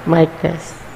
Mic test.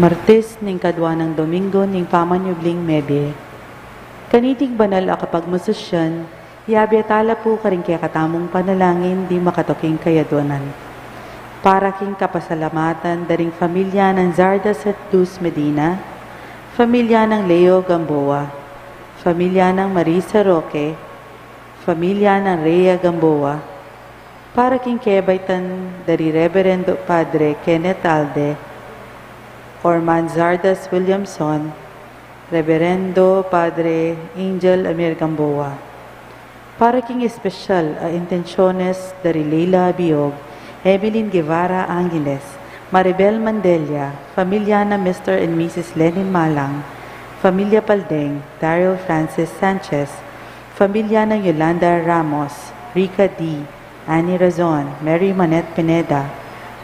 Martes ning kadwa ng Domingo ning pamanyubling Mebye. Kaniting banal a kapag masusyan, iabyatala po karing kaya katamong panalangin di makatoking kayaduanan. Para king kapasalamatan daring familya ng Zardas at Luz Medina, familya ng Leo Gamboa, familya ng Marisa Roque, familya ng Rhea Gamboa, para king kebaitan dari Reverendo Padre Kenneth Alde, Orman Zardas Williamson, Reverendo Padre Angel Amir Gamboa. Para king espesyal a intensyones dari Leila Biog, Evelyn Guevara Angeles, Maribel Mandela, familia na Mr. and Mrs. Lenin Malang, familia Paldeng, Daryl Francis Sanchez, familia ng Yolanda Ramos, Rica D., Annie Razon, Mary Manette Pineda,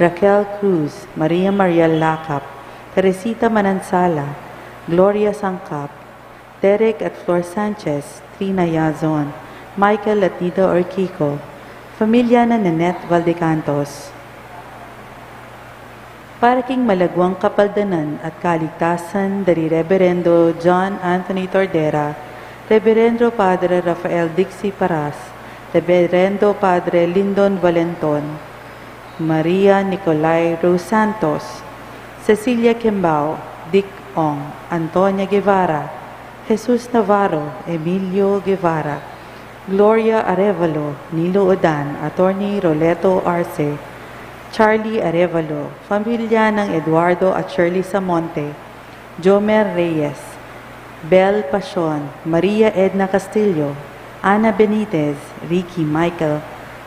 Raquel Cruz, Maria Mariel Lacap, Teresita Manansala, Gloria Sangkap, Derek at Flor Sanchez, Trina Yazon, Michael at Nida Orquico, familia na Nanette Valdecantos. Para king malagwang kapaldanan at kaligtasan dari Reverendo John Anthony Tordera, Reverendo Padre Rafael Dixie Paras, Reverendo Padre Lindon Valenton, Maria Nicolay Rose Santos, Cecilia Kimbao, Dick Ong, Antonia Guevara, Jesus Navarro, Emilio Guevara, Gloria Arevalo, Nilo Odan, Attorney Roleto Arce, Charlie Arevalo, pamilya ng Eduardo at Shirley Samonte, Jomer Reyes, Bel Pasion, Maria Edna Castillo, Ana Benitez, Ricky Michael,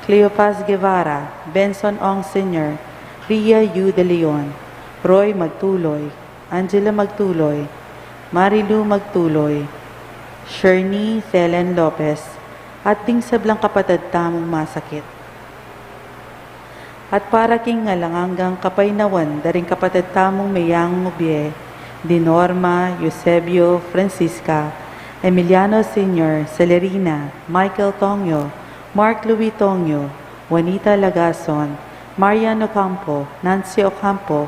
Cleopas Guevara, Benson Ong Sr., Ria Yu De Leon, Roy Magtuloy, Angela Magtuloy, Marilu Magtuloy, Sherny Thelen Lopez, at ding sablang kapatid tamong masakit. At para king ngalanganggang kapaynawan, daring kapatid tamong mayang ngubye, di Norma, Eusebio, Francisca, Emiliano Sr., Celerina, Michael Tongyo, Mark Louis Tongyo, Juanita Lagason, Marian Ocampo, Nancy Ocampo,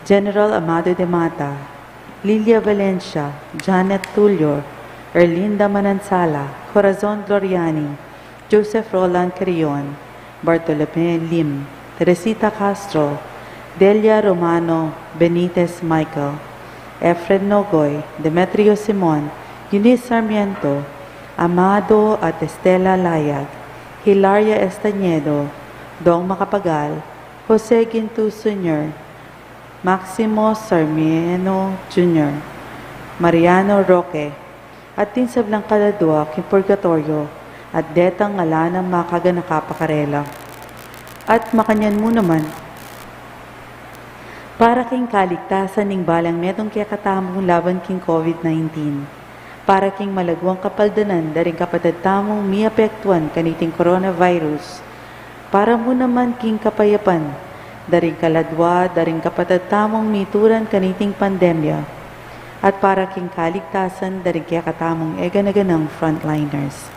General Amado de Mata, Lilia Valencia, Janet Tulio, Erlinda Manansala, Corazon Gloriani, Joseph Roland Carrion, Bartolome Lim, Teresita Castro, Delia Romano, Benitez Michael, Efren Nogoy, Demetrio Simon, Eunice Sarmiento, Amado at Estela Layag, Hilaria Estañedo, Dong Macapagal, Jose Gintu Sr., Maximo Sarmiento Jr., Mariano Roque, at tinsablang kaladwa king Purgatorio, at detang ngala ng makaga nakapakarela. At makanyan mo naman, para king kaligtasan ning balang metong kaya katamong laban king COVID-19, para king malagwang kapaldanan daring kapatid tamong miapektuan kaniting coronavirus, para mo naman king kapayapan, daring kaladwa, daring kapatid tamong mituran kaniting pandemya, at para king kaligtasan daring kaya katamong eganaganang frontliners.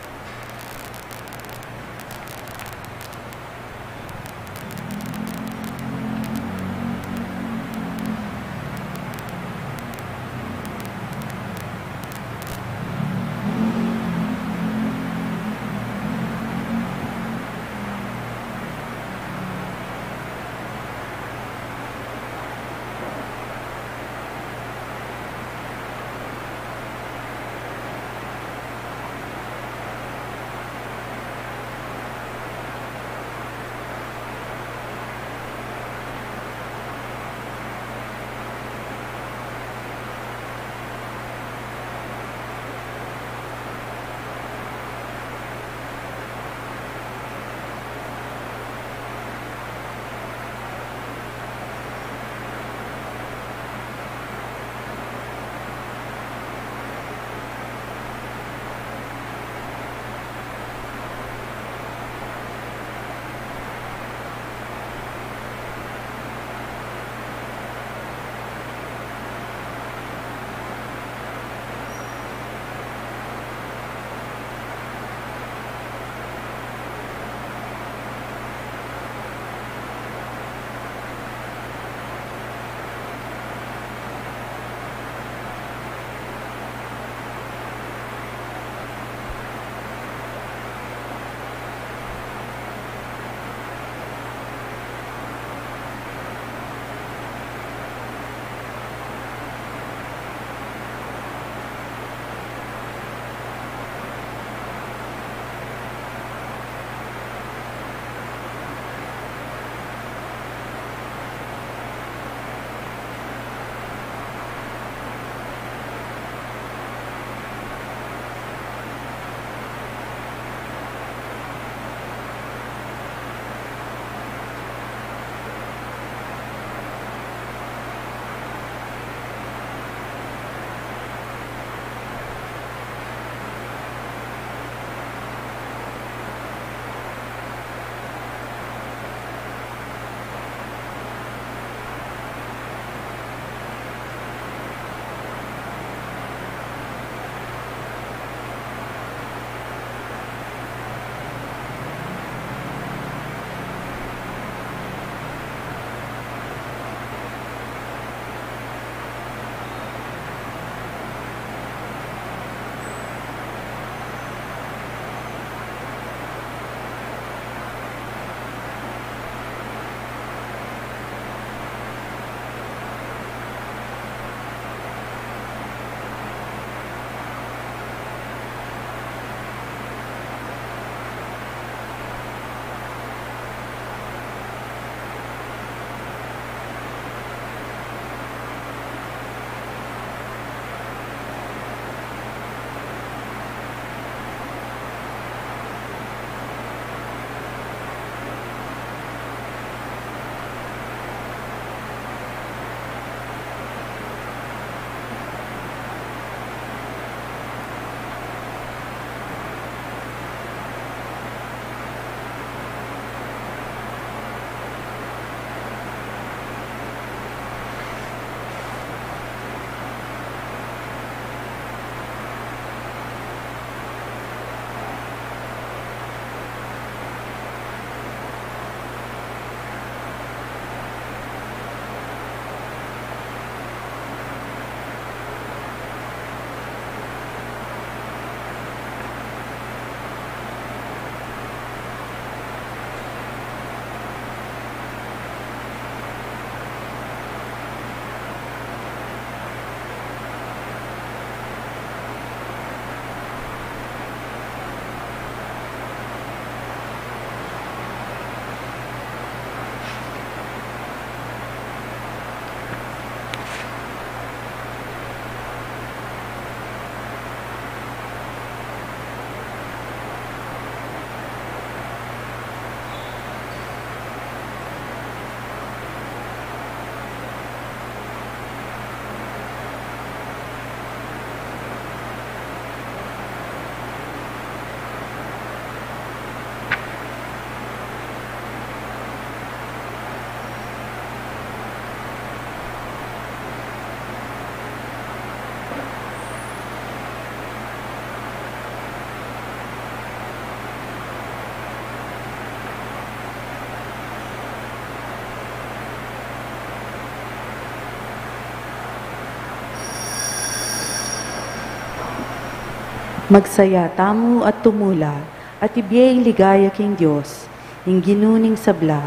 Magsaya tamo at tumula, at ibiyay ligaya king Diyos, ing ginuning sabla,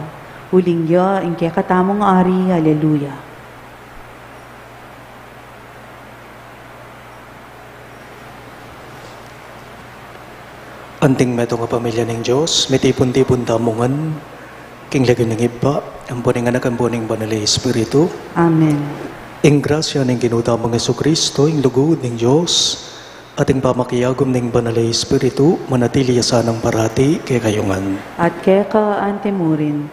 uling ya ing kaya katamong ari, haleluya. Anting meto nga pamilya ng Diyos, mitipon-tipon tamungan, king lagyan ng iba, ang buning anak, ang buning banal na Espiritu. Amen. Ing grasya ng ginutamang Jesucristo, ing lugod ng Diyos, at ing pamakiyagom ng banal na Espiritu, manatili sanang parati kay kayungan. At kaya ka antemurin.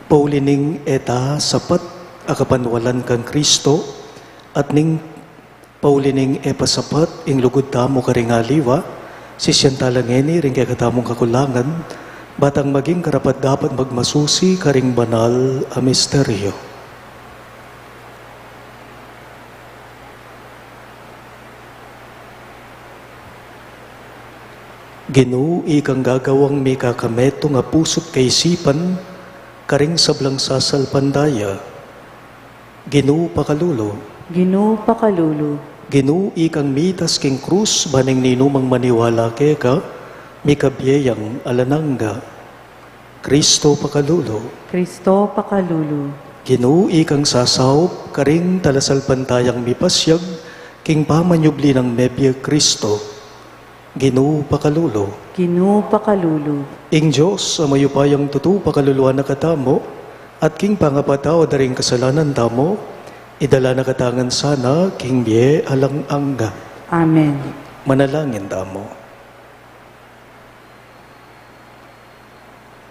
Pauli ning eta sapat akapanwalan kang Kristo, at ning pauli ning epa sapat, ing lugod tamo karingaliwa, sisyan talangeni ring kaya katamong kakulangan, batang maging karapat dapat magmasusi karing banal a misteryo. Ginoo ikang gagawang may kakameto nga pusot kay sipan, karing sablang sasalpandaya. Ginoo pakalulo. Ginoo pakalulo. Ginoo ikang mitas king krus, baning ninumang maniwala keka, may kabiyayang alanangga. Kristo pakalulo. Kristo pakalulo. Ginoo ikang sasawp, karing talasalpantayang mipasyag, king pamanyubli ng mebya Kristo. Ginoo pakalulo. Ginoo pakalulo. Ing Diyos, amayupayang tutu pakaluluan na katamo, at king pangapataw daring kasalanan tamo, idala na katangan sana, king biye alang angga. Amen. Manalangin tamo.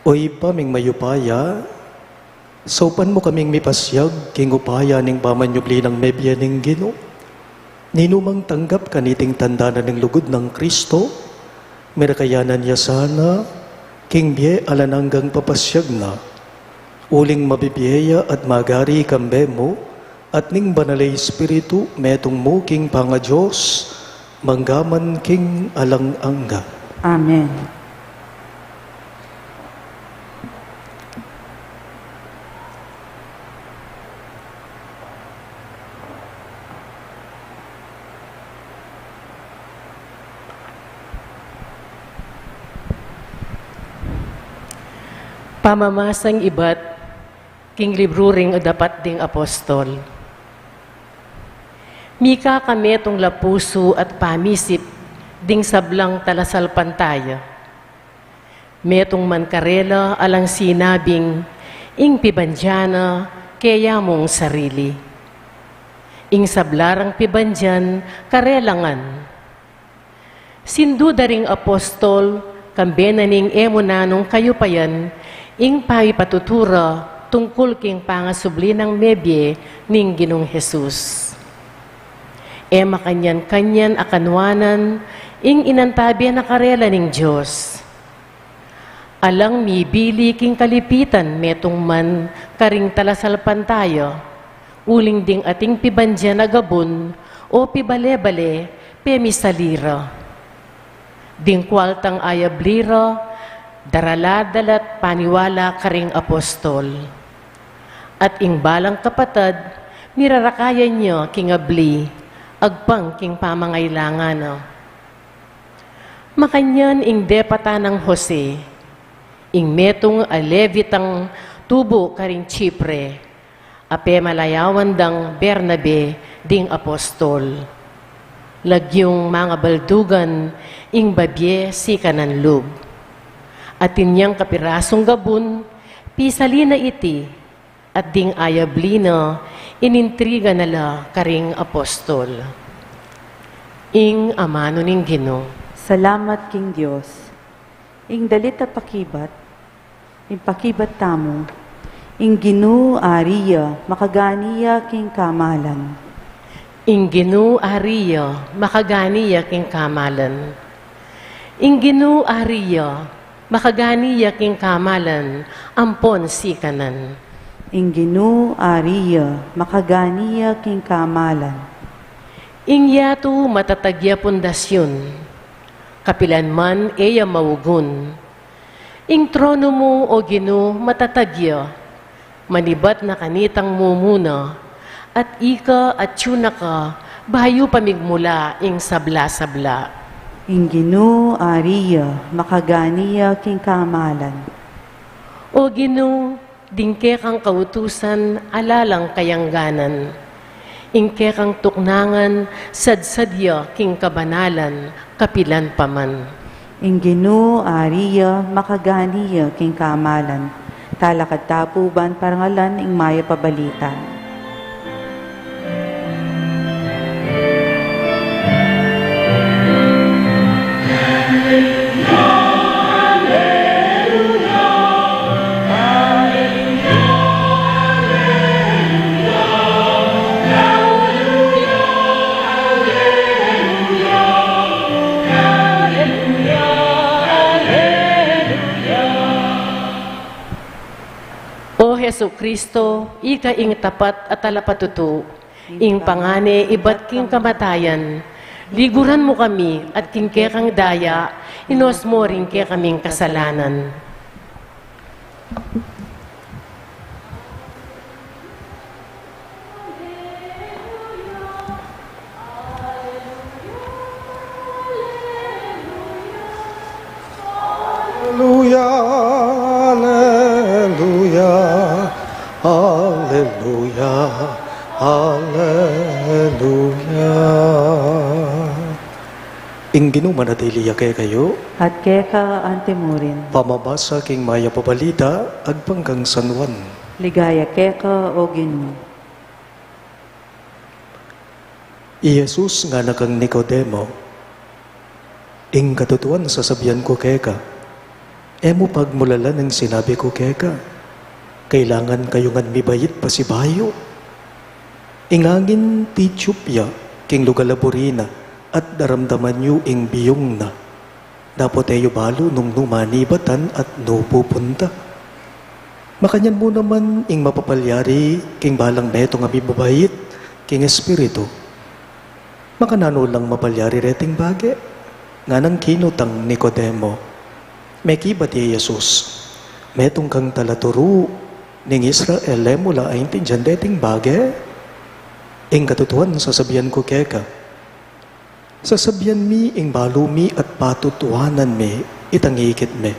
Oy paming mayupaya, saupan mo kaming mipasyag, king upaya ning pamanyubli ng mebya ning Ginoo. Ninumang tanggap kaniting tanda na ng lugod ng Kristo, merakayanan niya sana, king biye alananggang papasyag na, uling mabibiyeya at magari kambe mo, at ning banalay Espiritu, metong mo king panga Diyos, manggaman king alang angga. Amen. Pamamasang ibat, king libro ring dapat ding apostol. Mika kami tong lapuso at pamisip, ding sablang talasalpantaya. Metong mankarela alang sinabing, ing pibandyana, kaya mong sarili. Ing sablarang pibandyan, karelangan. Sinduda ring apostol, kambenaning emunanong kayupayan, ing pagipatutura tungkol king pangasubli ng mebye ning Ginong Jesus. Makanyan-kanyan akanwanan, ing inantabi na karela ning Diyos. Alang mibili king kalipitan metong man karing talasalpan tayo, uling ding ating pibandyan na gabon o pibale-bale pemisalira. Ding kwaltang ayablira, daraladalat paniwala karing apostol. At ing balang kapatad, mirarakayan nyo kingabli, agpang king pamangailangan. Makanyan ing depata ng Jose, ing metong alevitang tubo karing Chipre, ape malayawan dang Bernabe ding apostol. Lagyong mga baldugan, ing babye si kananlub. At inyang kapirasong gabun, pisalina iti, at ding ayablina, inintriga nala karing apostol. Ing amano ning Ginoo. Salamat king Diyos. Ing dalit at pakibat, ing pakibat tamo, ing Ginoo ariya, makaganiya king kamalan. Ing Ginoo ariya, makaganiya king kamalan. Ing Ginoo ariya, makaganiya king kamalan, ampon sikanan. Ing Ginoo ariya, makaganiya king kamalan. Ing yato matatagya pundasyon, kapilan man eya mawugun. Ing trono mo o Ginoo matatagya, manibat na kanitang mumuna, at ika at tiyuna ka, bahayo pamigmula ing sabla-sabla. Inginu Aria, makaganiya king kamalan. O Ginoo, dingke kang kautusan, alalang kayangganan. Ingke kang tuknangan, sadsadya king kabanalan, kapilan paman. Inginu Aria, makaganiya king kamalan. Talakad tapuban parangalan ing maya pabalita. O Hesu Kristo, ika ing tapat at talapatuto, ing pangane ibat king kamatayan, liguran mo kami at kingke kang daya, inos mo rin ke kaming kasalanan. Hallelujah, hallelujah, hallelujah, hallelujah. Inginu manatiliya kayo, At keka antemurin. pamabasa king maya pabalita, agpanggang San Juan. Ligaya keka o Ginoo. Jesus nga nakang Nicodemo, ing katutuan sasabihan ko keka, emo pagmulala ng sinabi ko keka, kailangan kayo nga mibayit pa si bayo. Ingangin ti Tiyupya, king lugalaburina, at daramdaman yu ing biyong na. Dapoteyo balo nung numanibatan at nupupunta. Makanyan mo naman ing mapapalyari, king balang beto nga mibabayit, king espiritu. Makanano lang mapalyari reting bage, nga nang kinutang Nicodemo. May kibat ni Jesus, metong kang talaturu, ning Israel, mula ay intindihan deting bage, ing katutuan sasabihan ko keka, sasabihan mi ing balo mi at patutuanan mi, itangikit mi.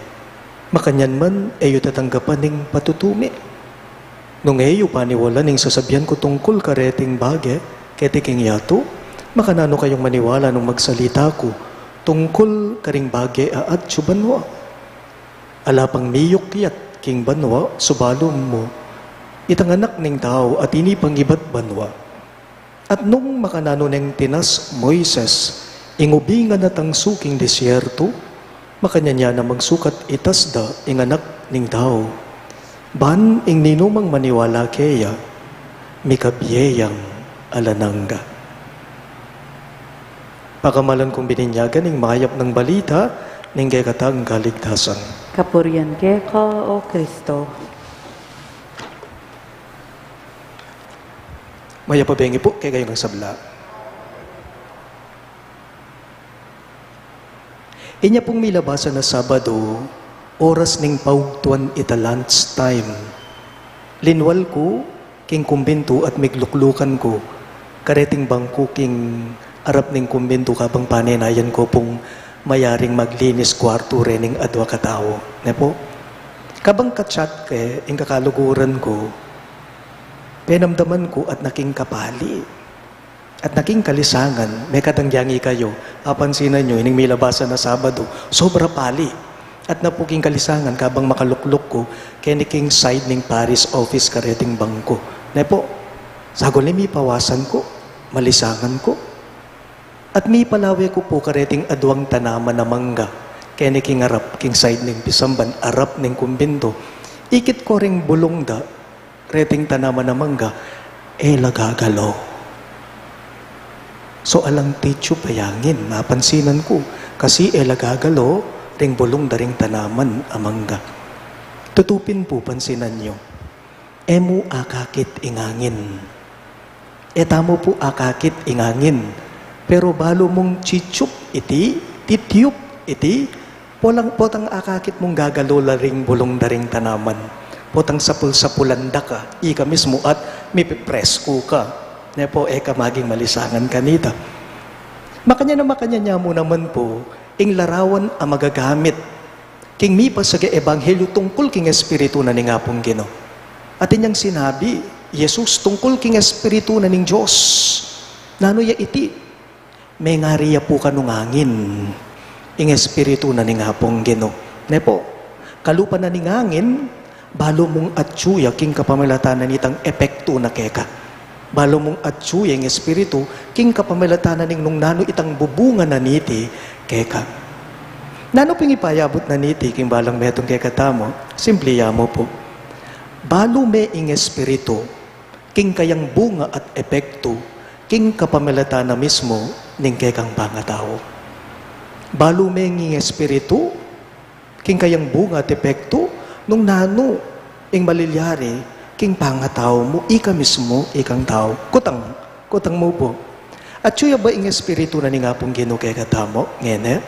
Makanyan man, eyo tatanggapan ning patutumi. Nung eyo paniwala ning sasabihan ko tungkol kareting bage, ketiking yato, makanano kayong maniwala nung magsalita ko tungkol karing bage at subanwa. Alapang miyok yat king banwa, subalom mo, itanganak ning tao at ini pangibat banwa. At nung makanano ning tinas Moises, ingubingan na tang suking disyerto, makanya na magsukat itasda inganak ning tao. Ban ing ninumang maniwala keya, mikabiyeyang alanangga. Pakamalan kong bininyagan ning mayap ng balita ning kay katang kaligtasan. Kapurian keka o Kristo. Maya pabengi po kay kayong sabla. Inya pong milabasan na Sabado, oras ning paugtuan ita lunch time. Linwal ko, king kumbinto at migluklukan ko, kareting bangko king arap ning kumbinto kabang panenayan ko pong mayaring maglinis kwarto rening adwa katao. Ne po? Kabang kachat ke, ing kakaluguran ko, penamdaman ko at naking kapali. At naking kalisangan, may katangyangi kayo, apansinan nyo, ining milabasan na Sabado, sobra pali. At napuking kalisangan, kabang makalukluk ko, keniking side ning Paris office kareting bangko. Ne po? Sagol mi pawasan ko, malisangan ko. At mi palawe ko po kareting adwang tanaman na mangga, keniking arap, king side ning Pisamban, arap ning kumbinto. Ikit ko ring bulong da, reting tanaman na mangga, lagagalo. So alang teacher payangin, napansinan ko, kasi lagagalo, ring bulong da ring tanaman amangga. Tutupin po, pansinan nyo, emu akakit ingangin. Etamo po akakit ingangin. Pero balo mong chichup iti, titiyup iti, potang akakit mong gagalo ring bulong da ring tanaman. Potang sapul-sapulanda ka, ika mismo at mipipresko ka. Ne po, eka maging malisangan kanita. Makanya na makanya niya mo naman po, ing larawan ang magagamit. King mi pa sa ebanghelyo tungkol king espiritu na ni nga pong Gino. At inyang sinabi, Jesus tungkol king espiritu na ning Diyos. Nano ya iti, may ngariya po kanungangin, ing espiritu na ni nga pong Gino. Ne po, kalupa na ningangin, balo mong atsuya king kapamilatanan itang epekto na keka. Balo mong atsuya ing espiritu king kapamilatanan ning nung nano itang bubunga na niti keka. Nano pingipayabot na niti king balang metong keka tamo, simple mo po. Balo me ing espiritu king kayang bunga at epekto king kapamilatanan mismo ning kekang pangatao. Balo me ing espiritu king kayang bunga at epekto nung nano ing malilyari king pangatao mo, ika mismo, ikang tao. Kutang mo po. At suya ba ing espiritu na ni nga pong Gino kaya katamo, ngene?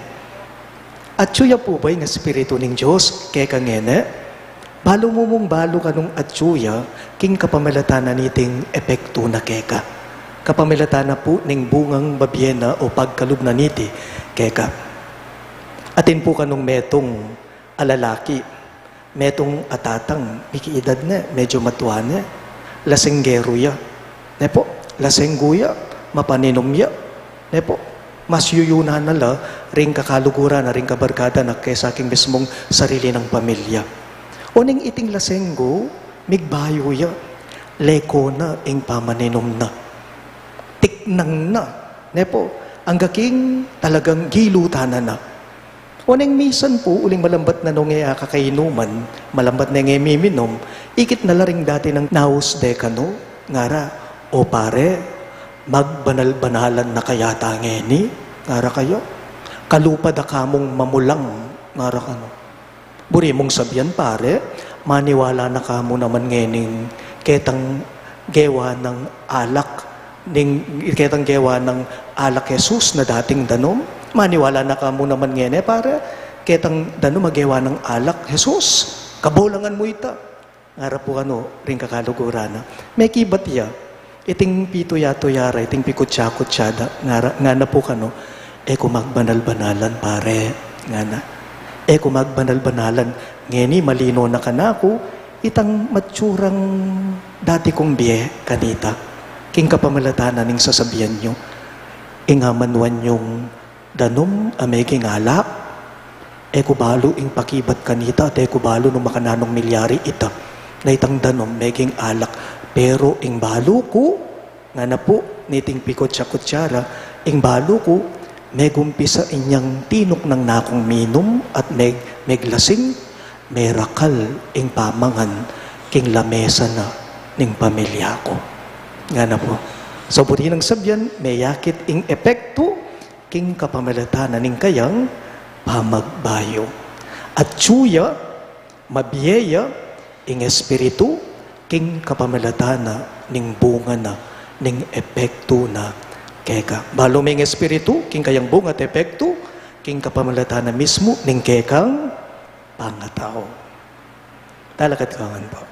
At suya po ba ing espiritu ning Diyos kaya ka ngene? Balo mo mong balo ka nung at suya, king kapamilatana niting epekto na keka. Kapamilatana po ning bungang babyena o pagkalub na niti keka. Atin po ka nung metong alalaki, metong atatang, mikiedad na, medyo matuwa na, lasenggero ya. Ne po, lasengguya, mapaninom ya. Ne po, mas yuyuna na la, ring kakaluguran na ring kabarkada na kaysa aking mismong sarili ng pamilya. Uning iting lasenggo, migbayo ya, leko na, ing pamaninom na. Tiknang na. Ne po, ang gaking talagang gilutana na. Uneng misan po, uling malambat na nung kakainuman, malambat na nga miminom, ikit na laring dati ng naus dekano, ngara, o pare, magbanal-banalan na kaya tangeni, ngara kayo, kalupa da kamong mamulang, ngara kano. Buri mong sabihan pare, maniwala na kamo naman ngening ketang gewa ng alak, ketang gewa ng alak Jesus na dating danom, maniwala na ka mo naman ngene para ketang dano magawa ng alak Jesus kabulangan mo ita ngara po ring kakalugura na may kibat ya iting pito yato yara iting pikutsyakot syada nga na po kung magbanal-banalan pare nga na kung magbanal-banalan ngeni malino na kanako itang matsurang dati kong biye kanita king kapamalatana ning sasabihan nyo ingamanwan yung danom ameging alak, kubalo ing pakibat kanita, kubalo nung makananong milyari ita, na itang danom meging alak, pero ing balo ko, nga na po, niting pikot sa kutsara, ing balo ko, megumpisa inyang tinok ng nakong minum, at meglasing, merakal ing pamangan, king lamesa na, ning pamilya ko. Nga na po. So, buti ng sabyan, may yakit ing epekto, king kapamalatana ning kayang pamagbayo. At tsuya, mabiyeya, ing espiritu, king kapamalatana ning bunga na, ning epekto na keka. Balo may espiritu, king kayang bunga at epekto, king kapamalatana mismo, ning kekang pangatao. Talakat kangan po.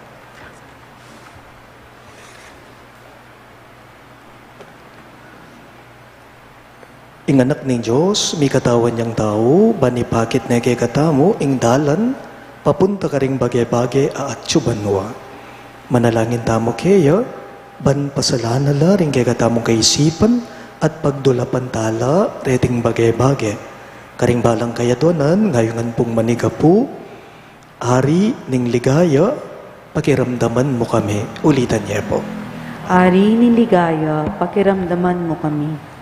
Inganak ng Diyos, may katawan niyang tao, banipakit na kay katamo, ing dalan, papunta ka ring bagay-bagay at tsubanwa. Manalangin tamo kaya, ban pasalanala ring kay katamong kaisipan, at pagdulapan tala, reting bagay-bagay. Karing balang kaya donan, ngayongan pong manigapu, ari ning ligaya, pakiramdaman mo kami. Ulitan niya po. Ari ni ligaya, pakiramdaman mo kami.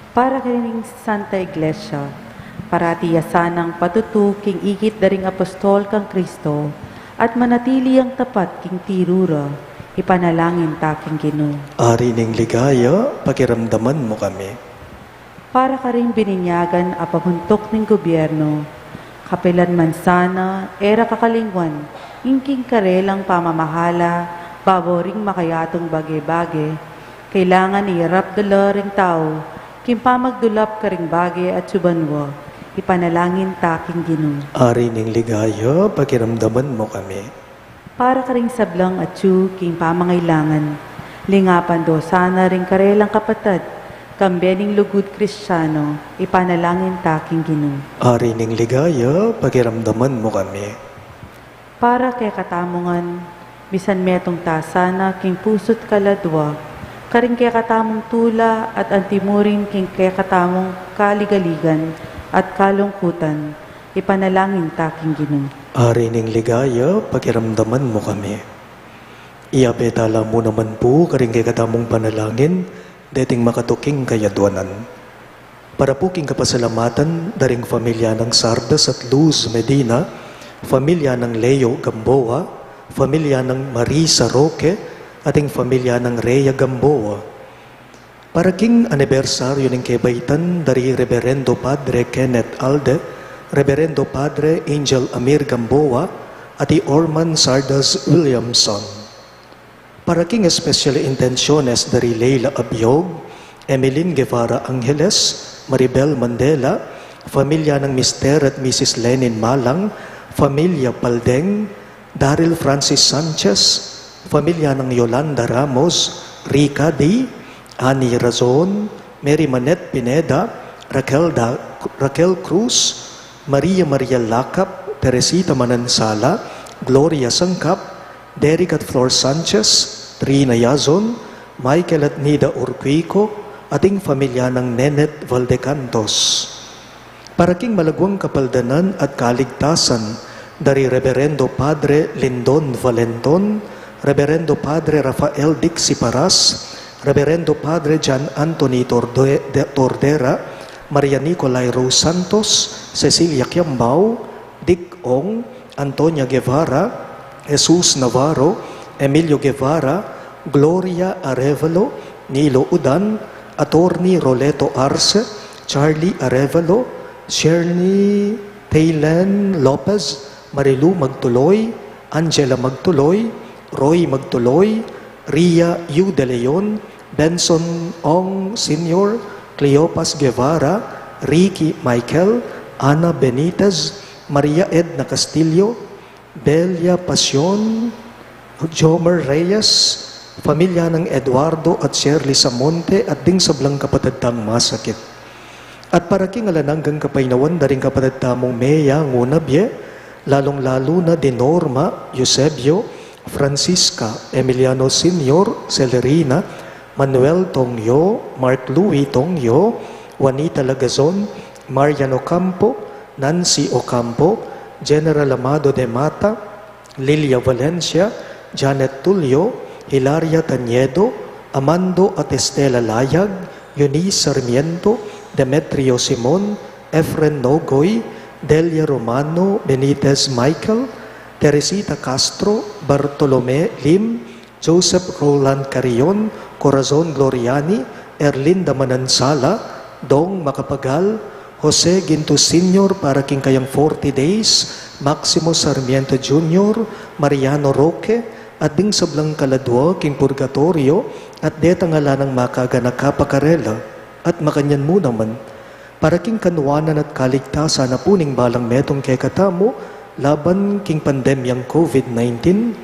Para kining Santa Iglesia, parati yasanang patutu king ikit daring apostol kang Kristo, at manatili ang tapat king tirura, ipanalangin ta king Ginoo. Ari ning ligaya, pakiramdaman mo kami. Para ka rin bininyagan a pahuntok ning gobyerno, kapilan man sana, era kakalingwan, ingking karelang pamamahala, paboring makayatong bagay-bagay, kailangan iarap dala ring tao, kimpamagdulap ka ring bagay at subanwa, ipanalangin taking Ginoo. Ari ning ligaya, pakiramdaman mo kami. Para ka ring sablang at su, kimpamangailangan, lingapan do sana ring karelang kapatad, kambening lugod Kristiyano, ipanalangin taking Ginoo. Ari ning ligaya, pakiramdaman mo kami. Para kay katamongan, bisan metong tasana king pusot kaladwa, karing kay katamong tula at antimuring king kay katamong kaligaligan at kalungkutan, ipanalangin taking Ginoo. Ari ning ligaya, pakiramdaman mo kami. Iapetala mo naman po karing kay katamong panalangin, dating makatuking kayadwanan. Para po king kapasalamatan, daring familia ng Sardas at Luz Medina, familia ng Leo Gamboa, familia ng Marisa Roque, ating familia ng Rhea Gamboa. Para king anibersaryo ng kebaitan dari Reverendo Padre Kenneth Alde, Reverendo Padre Angel Amir Gamboa, at Orman Sardas Williamson. Para king especially intenciones dari Leila Abiog, Emeline Guevara Angeles, Maribel Mandela, familia ng Mr. at Mrs. Lenin Malang, familia Paldeng, Daryl Francis Sanchez, familia ng Yolanda Ramos, Rica D, Annie Razon, Mary Manette Pineda, Raquel Cruz, Maria Lacap, Teresita Manansala, Gloria Sangkap, Derek at Flor Sanchez, Trina Yazon, Michael at Nida Urquico, ating familia ng Nenet Valdecantos. Para king malagwang kapaldanan at kaligtasan dari Reverendo Padre Lindon Valenton, Reverendo Padre Rafael Dixie Paras, Reverendo Padre John Anthony Tordera, Maria Nicolay Rose Santos, Cecilia Kiambao, Dick Ong, Antonia Guevara, Jesus Navarro, Emilio Guevara, Gloria Arevalo, Nilo Udan, Attorney Roleto Arce, Charlie Arevalo, Shirley Taylen Lopez, Marilu Magtuloy, Angela Magtuloy, Roy Magtuloy, Ria Yu De Leon, Benson Ong Sr., Cleopas Guevara, Ricky Michael, Ana Benitez, Maria Edna Castillo, Belia Pasion, Jomer Reyes, pamilya ng Eduardo at Shirley Samonte at ding sablang kapatadtang masakit. At para king alananggang kapaynawan daring kapatadtamong Mea Ngunabye, lalong-lalo na di Norma, Eusebio, Francisca, Emiliano Sr., Celerina, Manuel Tongyo, Mark Louis Tongyo, Juanita Lagazon, Marian Ocampo, Nancy Ocampo, General Amado de Mata, Lilia Valencia, Janet Tulio, Hilaria Taniedo, Amando at Estela Layag, Eunice Sarmiento, Demetrio Simon, Efren Nogoy, Delia Romano, Benitez Michael, Teresita Castro, Bartolome Lim, Joseph Roland Carrion, Corazon Gloriani, Erlinda Manansala, Dong Macapagal, Jose Ginto Sr. para king kayang 40 days, Maximo Sarmiento Jr., Mariano Roque, at ding sablang kaladwa king purgatorio at deta ngala ng makaga nakapakarela at makanyan mo naman para king kanwanan at kaligtasan na puning balang metong kay katamo laban king pandemyang COVID-19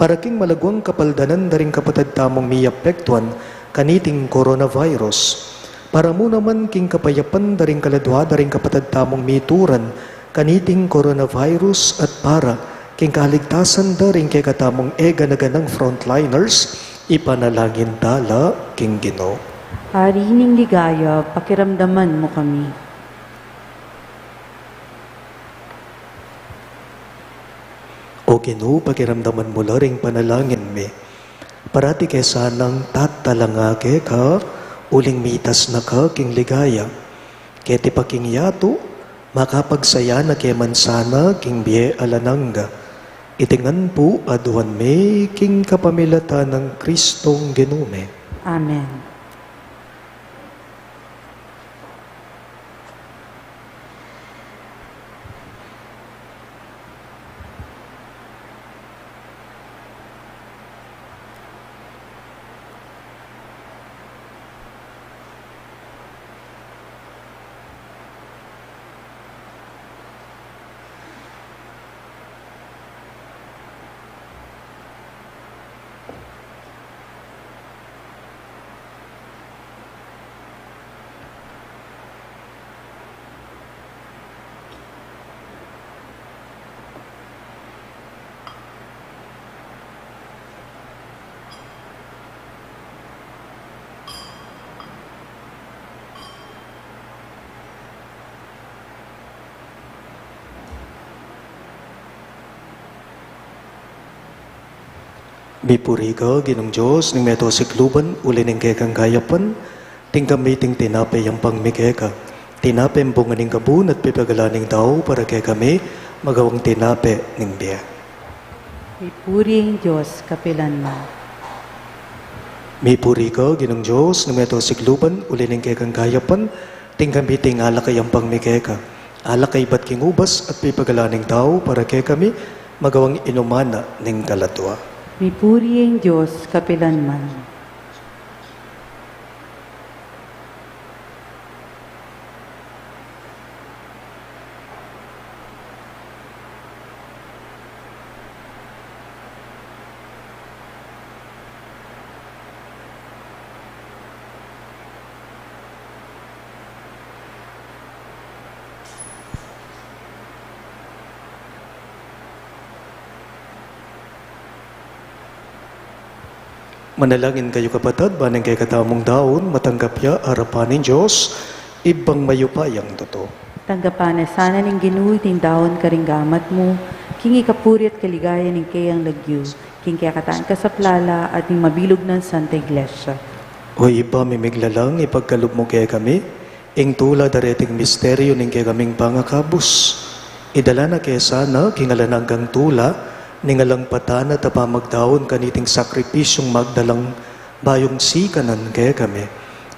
para king malagwang kapaldanan daring kapatid tamong miyapektuan kaniting coronavirus para mo naman king kapayapan daring kaladwa daring kapatid tamong mituran kaniting coronavirus at para king kaligtasan daring kay katamong ega-naganang frontliners, ipanalangin tala king Ginoo. Hari ning ligaya, pakiramdaman mo kami. O Ginoo, pakiramdaman mo laring panalangin mi. Parati kay sanang tatalangake ka, uling mitas na ka king ligaya. Keti pa king yato, makapagsaya na kay mansana king biye alananga. Itingan po aduan me king kapamilata ng Kristong Ginume. Amen. Mipuri ka, Ginong Diyos, ning meto sikluban, uli ning kekang kayapan, ting kamiting tinape yang pangmikeka. Tinape ang bunga ning kabun at pipagalaning tao para kay kami, magawang tinape ning biya. Ipuring Diyos, kapilanman. Mipuri ka, Ginong Diyos, ning meto sikluban, uli ning kekang kayapan, ting kamiting alakay ang pangmikeka. Alakay ba't kingubas at pipagalaning tao para kay kami, magawang inumana ning kalatwa. Ipuring Diyos, kapilanman. Manalangin kayo kapatid, banang kay katamong daon, matanggap ya, harapanin Diyos, ibang mayupayang totoo. Tanggapan na sana ning ginuwi ting daon karinggamat mo, king ikapuri at kaligaya ning kayang lagyo, king kaya kataan ka sa plala at ning mabilog ng Santa Iglesia. O iba mimiglalang, ipagkalub mo kaya kami, ing tula dareting misteryo ning kaya kaming pangakabus. Idala na kaya sana, kingalananggang tula, ningalang patana tapa magdaon kaniting sakripisyong magdalang bayong sikanan kaya kami.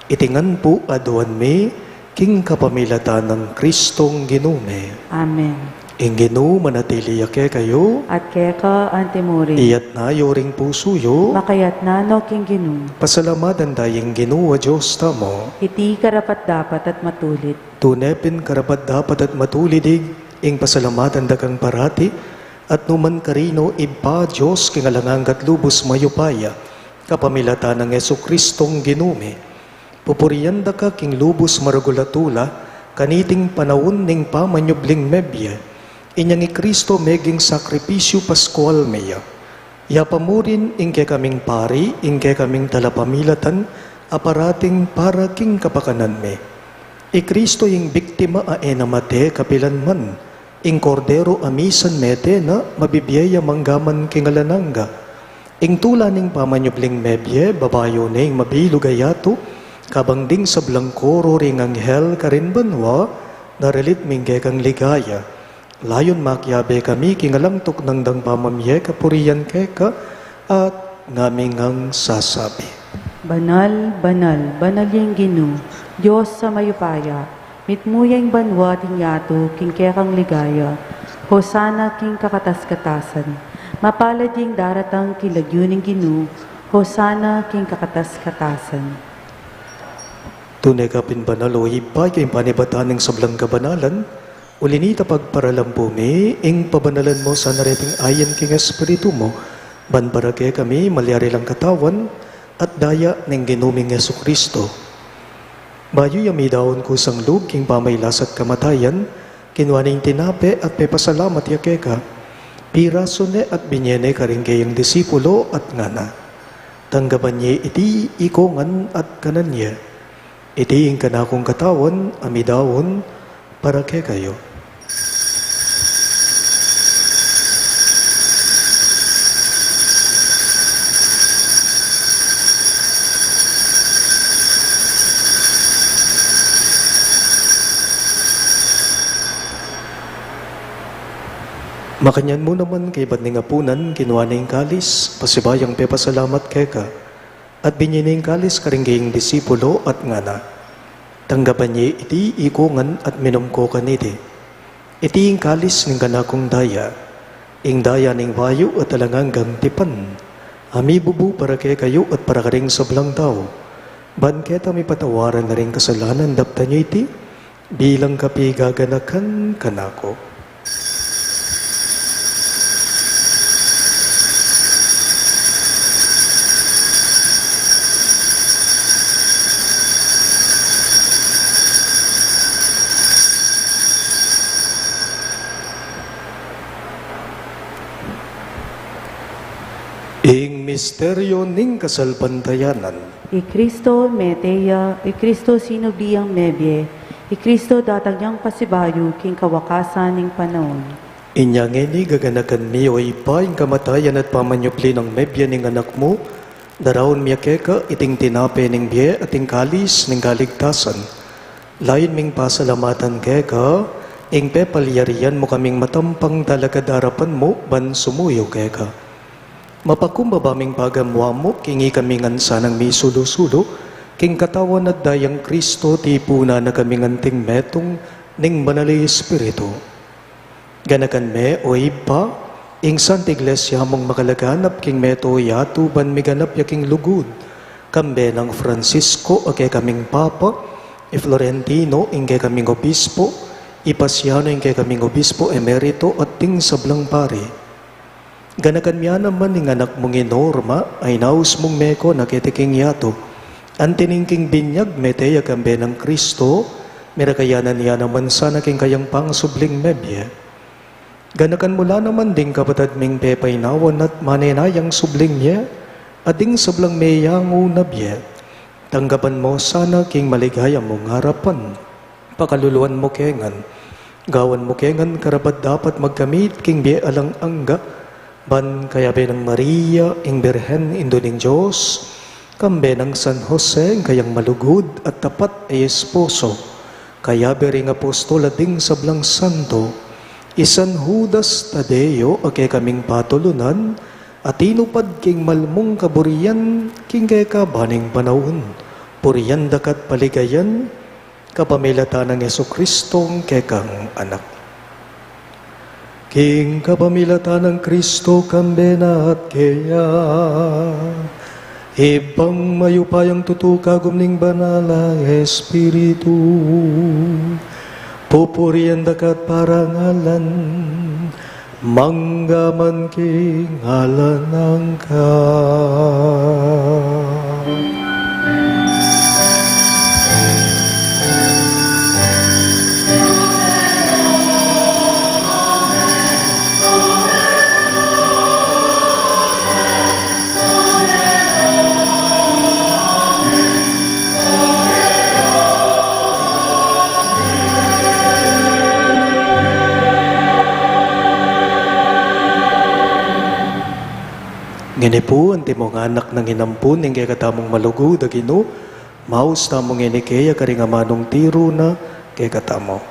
Itingan po aduan me, king kapamilatan ng Kristong ginume. Amen. Ing ginu manatili kaya kayo, At kaya ka antemori, iyat na yoring pusuyo, makayat na no king ginu, pasalamatan tayong ginuwa Diyos tamo. iti karapat dapat at matulit. Tunepin karapat dapat at matulidig, ing pasalamatan dakang parati, at numan karino iba Diyos kingalangang lubos mayupaya, kapamilata ng Yesu Kristong ginume. Pupurianda ka king lubos maragulatula, kaniting panawon ning pamanyubling mebye, inyang Kristo meging sakripisyo paskual meya. Yapamurin ingke kaming pari, ingke kaming talapamilatan, aparating para king kapakanan me. Kristo yung biktima ae namate kapilan man, ing kordero amisan mete na mabibiyaya manggaman kingalananga. Ing tula ning pamanyubling mebye, babayo ning mabilugayato, kabangding sa blangkoro ring anghel karinbanwa, narelit mingge kang ligaya. Layon makyabe kami kingalangtok ng dang pamamye kapuriyan keka, at ngaming ang sasabi. Banal, banal, banal yung ginu, Diyos sa mayupaya, mitmuyang banwa tinyato, king kekang ligaya, Hosana king kakatas-katasan, mapalad yung daratang kilagyo ng ginu, Hosana king kakatas-katasan. Tunay ka pinbanal o hibay kayong panibatan ng sablang kabanalan, ulinita pagparalampo mi, ing pabanalan mo sa nareting ayan king espiritu mo, banbarake kami malyari lang katawan, at daya ng ginuming Yesu Kristo. Bayo yami daon ko sang lug king pamaylas at kamatayan, kinwaning tinape at pepasalamat yakeka, pirasone at binyene karinggayang disipulo at ngana. Tanggapan niya iti ikongan at kananya. Iti ing kanakong katawan, amidawon, para kay kayo. Makanyan mo naman kay Badning Apunan, kinuha na yung kalis, pasibayang pepasalamat keka, at binyin yung kalis karinggayang disipulo at ngana. Tanggapan niya iti ikungan at minumko kaniti. Iti yung kalis ng kanakong daya, ing daya ng bayo at alanganggang tipan. Ami bubu para kay kayo at para karing sablang tao. Banketa may patawaran na rin kasalanan dapta niya iti, bilang kapi gaganakan kanako. Ing misteryo ning kasalbantayanan, Kristo meteya, Kristo sinubiyang mebye, Kristo datag niyang pasibayo king kawakasan ning panahon. Inyang ini gaganakan mi o ipa yung kamatayan at pamanyupli ng mebya ng anak mo, daraon miya keka iting tinape ng biye at ing kalis ng kaligtasan. Lain ming pasalamatan keka, ing pepalyarian mo kaming matampang dalagad-arapan mo, ban sumuyo keka. Mapakumbaba ming pagamwa mo, kingi kaming ansa ng mi sulo-sulo, king katawan at dayang Kristo, tipuna na kaming anting metong, ning banali Espiritu. Ganakan me o ipa, ing Santa Iglesia mong makalaganap king meto yato ban miganap yaking lugod. Kambe ng Francisco o kay kaming Papa, i Florentino ing kay kaming Obispo, Ipasiano ing kay kaming Obispo Emerito at ting sablang pare. Ganakan miya naman ing anak mong inorma ay naus mong meko na kitiking yato. Antiningking binyag meteya kambe ng Kristo, mirakayanan niya naman sana king kayang pangsubling mebye. Ganakan mula naman ding kapatad ming pepay nawan at manenayang subling niya, at ding sablang meyango na biye. Tanggapan mo sana king maligaya mong harapan. Pakaluluan mo kengan. Gawan mo kengan karapat dapat magkamit king biye alang angga. Ban kayabe ng Maria, ing Birhen indo ning Diyos. Kambe ng San Jose, kayang malugod at tapat ay esposo. Kayabe ring apostol at ding sablang santo. Isan Judas Tadeo, ake kaming patulunan, at inupad king malmong kaburiyan, king kay kabaning panahon. Puriyan dakat paligayan, kapamilata ng Yesu Kristong kekang anak. King kapamilata ng Kristo kambena at kaya, ibang mayupayang tutukagom ning banala Espiritu. Pupurian dakat parangalan, manggaman king ngalan ka. Ngini po, anti mong anak ng inampun, ng kaya katamong malugod, agino, maus tamong inikeya, karingamanong tiro na, kaya katamo.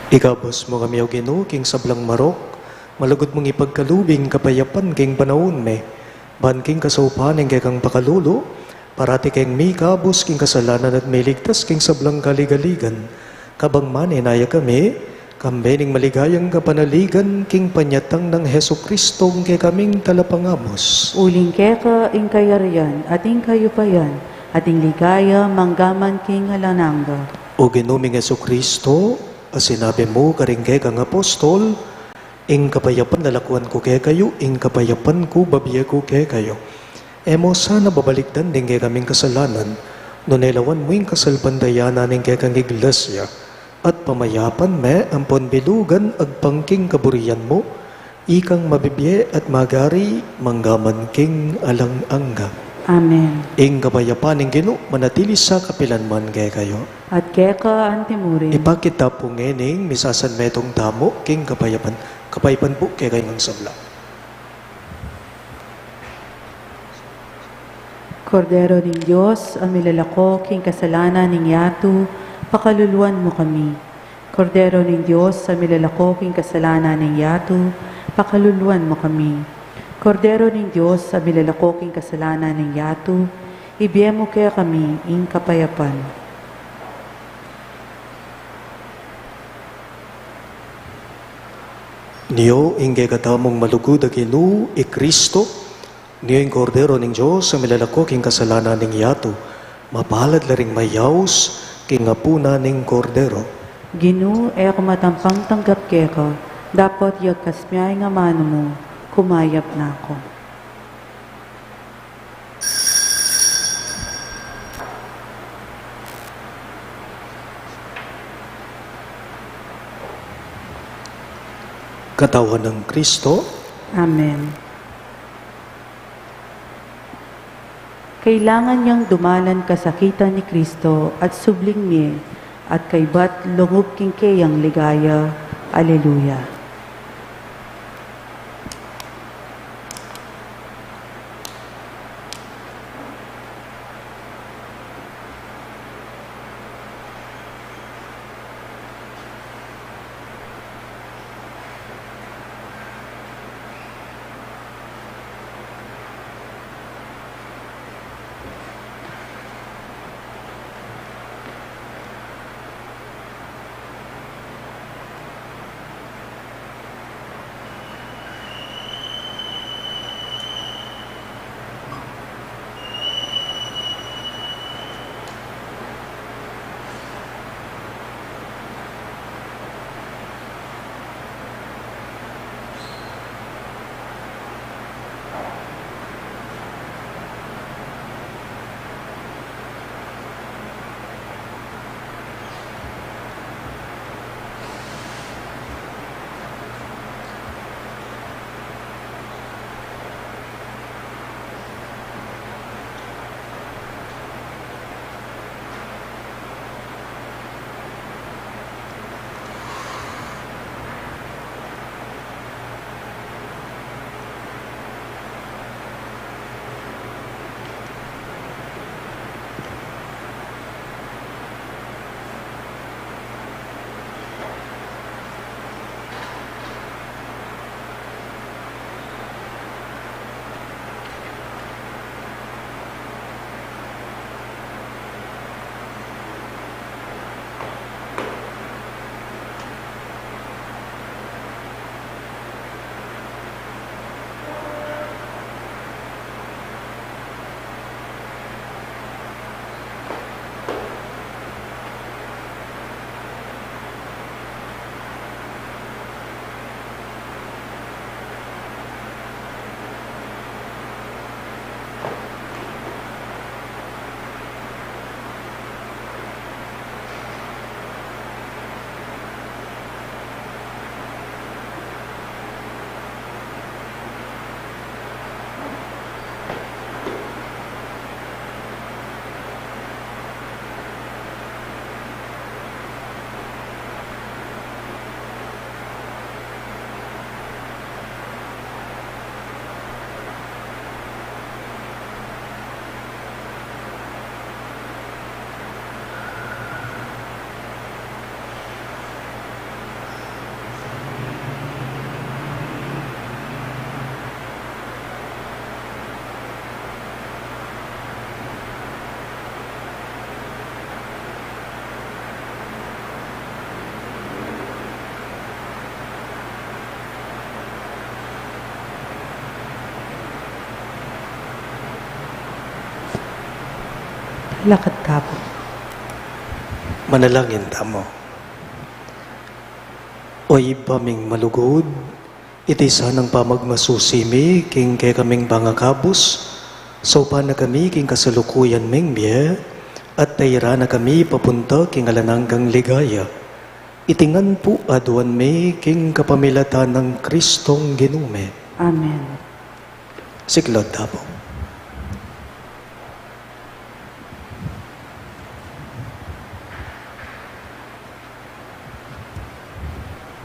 Ikabos mo kami o Ginoo, king sablang marok, malugod mong ipagkalubing kapayapan king panahon me, ban king kasaupaning kay kang pakalulo, parati king may kabos king kasalanan at may ligtas king sablang kaligaligan, kabang manay naya kami, Kambening maligayang kapanaligan king panyatang ng Heso Kristong kay kaming talapangamos. Uling keka ing kayarian at ing kayupayan at ing ligaya manggaman king halananga. O ginuming Heso Kristo, sinabi mo karing kay kang apostol, ing kapayapan nalakuan ko kay kayo, ing kapayapan ko babiya ko kay kayo. Emo sana babalikdan din kay kaming kasalanan, nunelawan mo yung kasalpandayana ning kay kang iglesia, at pamayapan me ampon bilugan agpangking kaburian mo, ikang mabibiye at magari manggaman king alang angga. Amen. Ing kapayapan ng Ginoo manatili sa kapilanman kay kayo. At keka antimurin. Ipakita po ngening misasan metong tamo king kapayapan. Kapayapan po kay kayo ng sabla. Kordero ng Diyos, ang milalako king kasalanan ng yatu, pakaluluan mo kami. Kordero ng Diyos, ang milalako king kasalanan ng yatu, pakaluluan mo kami. Kordero ng Diyos, ang milalako king kasalanan ng yatu, ibiye mo kaya kami ing kapayapan. Niyo ingay katamong malugod aginu i Kristo, niyo ing kordero ng Diyos ang milalako king kasalanan ng yato, mapalad laring mayaws king apuna ning kordero. Ginu e ako matampang tanggap keka, dapat yagkas miyay nga mano mo, kumayap na ako. Katawan ng Kristo, Amen. Kailangan niyang dumalan kasakitan ni Kristo at subling niya at kaybat lungog king kayang ligaya. Aleluya. Lakad ka po. Manalangin tamo. Oy paming malugod, iti sanang pamagmasusimi, king kay kaming bangakabos, so pa na kami king kasalukuyan ming biye, at tayra na kami papunta king alananggang ligaya. Itingan po aduan me king kapamilatan ng Kristong ginume. Amen. Siklod tamo.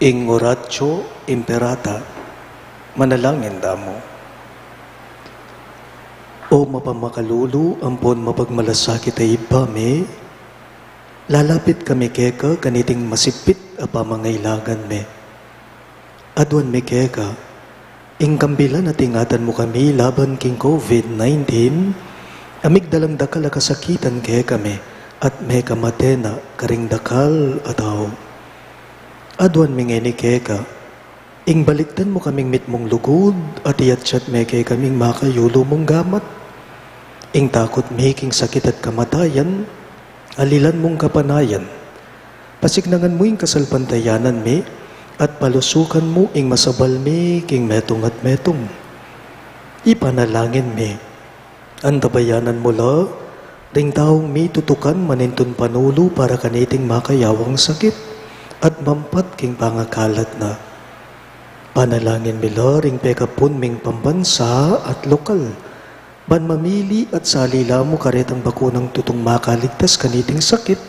Ing oratio imperata, manalangin damo. O mapamakalulu, ampon mapagmalasakit ay ibame, lalapit kami keka kaniting masipit a pamangailangan me. Adwan me keka, ing kambilan at ingatan mo kami laban king COVID-19, amig dalang dakal a kasakitan keka me, at me kamatena karing dakal ataw. Adwan mingeni keka, ing baliktan mo kaming mitmong lugod, at iyatsyat me kay kaming makayulo mong gamat. Ing takot making sakit at kamatayan, alilan mong kapanayan. Pasignangan mo ing kasalpantayanan me, at palusukan mo ing masabal me, king metong at metong. Ipanalangin me, antabayanan mo la, ring taong mi tutukan manintun panulo para kaniting makayawang sakit, at mampat king pangakalat na. Panalangin mila ring pekapun ming pambansa at lokal. Ban mamili at salila mo karetang bakunang tutong makaligtas kaniting sakit.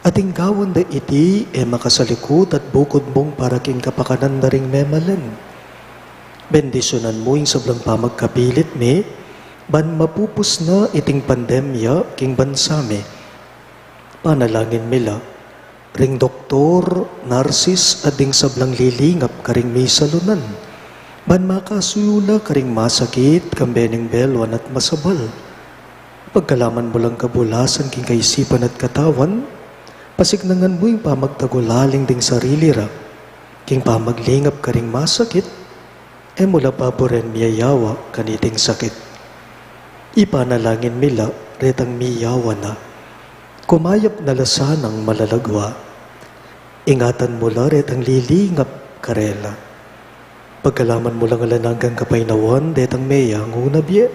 Ating gawan da iti makasalikod at bukod mong para king kapakanan na ring memalan. Bendisyonan mo yung sablang pamagkapilit me, ban mapupus na iting pandemya king bansame. Panalangin mila, ring doktor, narsis, ading sablang lilingap karing may salunan. Ban makasuyula karing masakit, kambening belwan at masabal. Pagkalaman mo lang kabulasan king kaisipan at katawan, pasignangan mo yung pamagtagulaling ding sarili ra. King pamaglingap karing masakit, mula paboren miyayawa kaniting sakit. Ipanalangin mila, retang miyawa na. Kumayap na lasanang malalagwa. Ingatan mo la retang lilingap karela. Pagkalaman mo lang alananggang kapaynawan, detang meya ngunabye.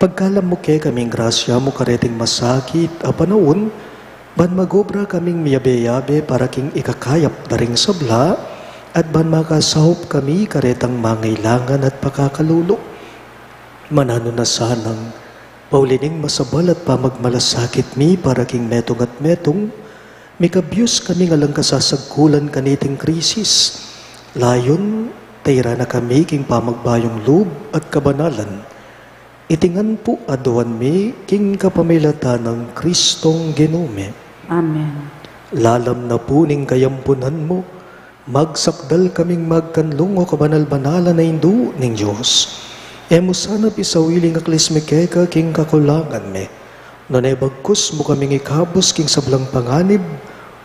Pagkalam mo ke kaming grasya mo kareting masakit a panahon, ban magobra kaming miyabe-yabe para king ikakayap daring sabla, at ban makasahop kami karetang mangailangan at pakakalulok. Manano na sanang, paulining masabal at pamagmalasakit mi para king metong at metong, mikabyus kami ngalang kasasagkulan kaniting krisis. Layon, tayra na kami king pamagbayong loob at kabanalan. Itingan po aduan mi king kapamilatan ng Kristong ginume. Amen. Lalam na po ning kayampunan mo, magsakdal kaming magkanlong o kabanal-banalan na indu ning Diyos. Emo sana pisawiling aklis mi keka king kakulangan me. Nonay bagkus mo kaming ikabos king sablang panganib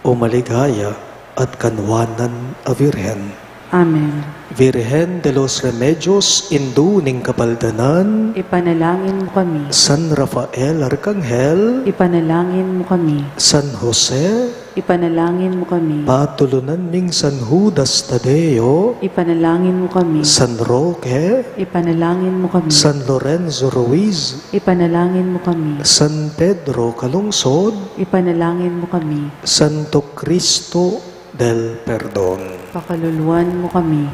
o maligaya at kanwanan a Virhen. Amen. Virhen de los Remedios, indu ning kapaldanan, Ipanalangin mo kami. San Rafael Arcangel, Ipanalangin mo kami. San Jose, Ipanalangin mo kami. patulunan ning San Judas Tadeo, Ipanalangin mo kami. San Roque, Ipanalangin mo kami. San Lorenzo Ruiz, Ipanalangin mo kami. San Pedro Calungsod, Ipanalangin mo kami. Santo Cristo del Perdon. Pakaluluan mo kami.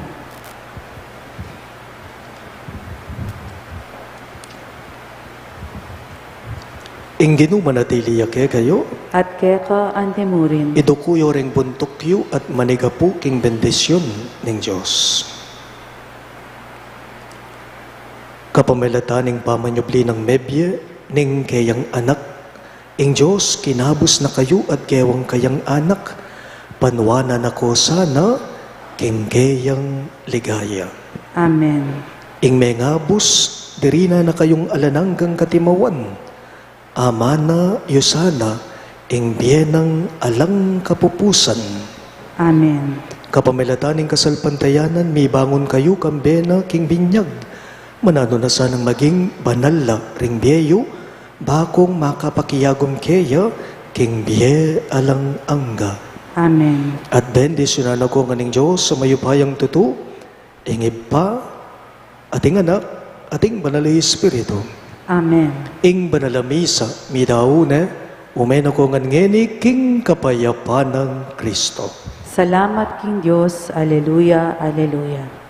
Inginu manatili yake kayo, At keka antemurin. idukuyo ring buntukyo at manigapu king bendisyon ning Diyos. Kapamilatan ning pamanyubli ng mebye, ning kayang anak, ing Diyos kinabos na kayo at kewang kayang anak, panwanan ako sana, king kayang ligaya. Amen. Ing mengabos, diri na kayong alananggang katimawan, amana yusana, ing biyenang alang kapupusan. Amen. Kapamilataning kasalpantayanan, may bangon kayo kambena king binyag. Manano na sanang maging banal la ring biyeyo, bakong makapakiyagom kaya, king biye alang angga. Amen. At bendisyonan ako nga ning Diyos sa mayupayang tutu, ingib pa, ating anak, ating banal na Espiritu. Amen. Ing banalamisa, midauna, umen ako nga ngeni, king kapayapan ng Kristo. Salamat King Diyos. Aleluya, aleluya.